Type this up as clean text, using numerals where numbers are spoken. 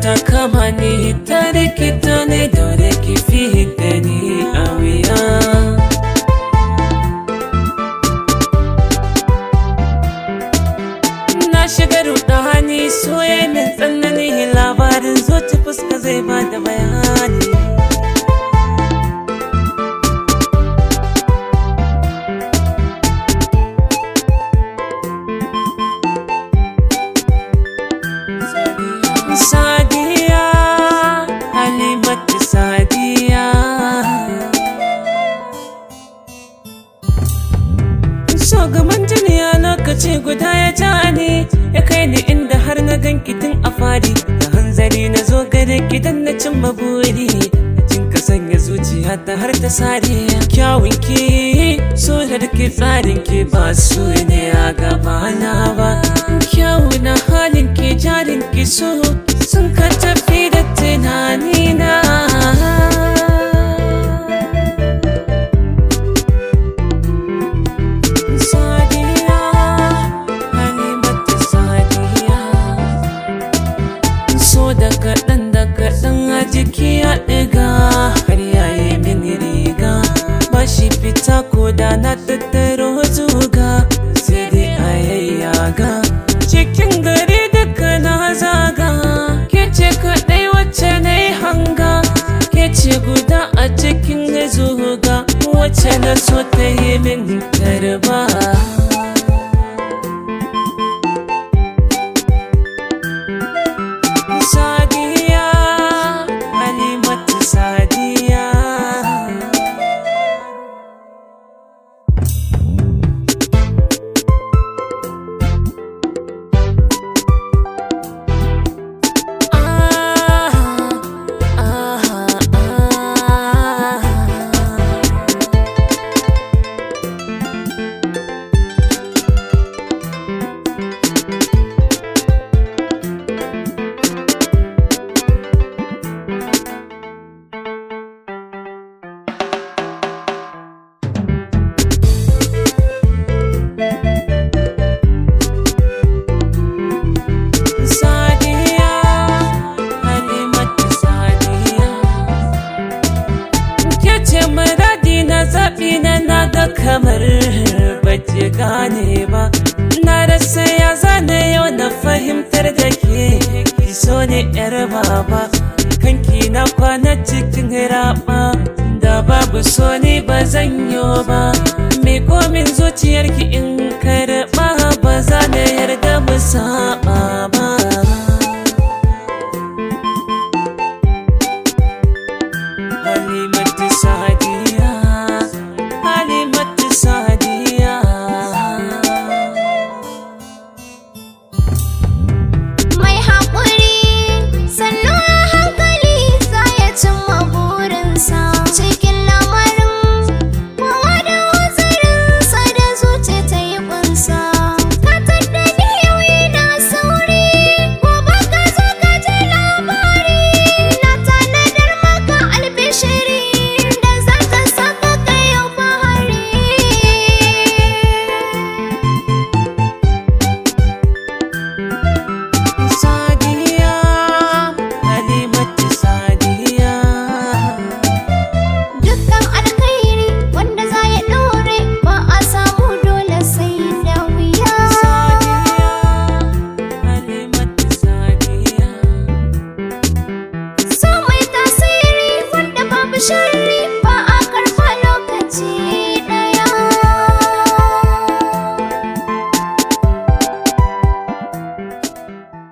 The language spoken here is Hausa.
ta kama ni ta rikita ne dole ki fita ni a wuya. Na shiga rudani soyayyen tsanani labarin zuci fuska zai bada bayani. Sadiyya, Haleematu Sadiyya. So gaban duniya lokaci guda ya ja ni, ya kai ni inda har na ganki tun a fari. Da hanzari na zo gare ki dan na cimma buri. Kin ka sanya zuciya ta har ta sare. Kyawun ki, soyar ki tsarin ki ba su ne a gabana ba. Kyawu na halin ki jarin ki so sun ka tafi da tunanina. Sadiyya, Haleematu Sadiyya. So da kaɗan a jiki ya ɗiga har yayi mini riga. Ba shi fita ko da na tattaro zuga sai dai a yayyaga. Cikin gari duka na zaga, ke ce kaɗai wacce na yi hanga. Ke ce guda a cikin zuga wacce na so ta yi min tarba. Sadiyya, Haleematu Sadiyya. Na ga kamar bace gane ba, na rasa ya zane yau na fahimtar da ke ki so ne yar baba. Kanki na kwana cikin raba, da babu so ni ba zan yo ba. Me komin zuciyarki in karɓa ba za na yarda mu saba.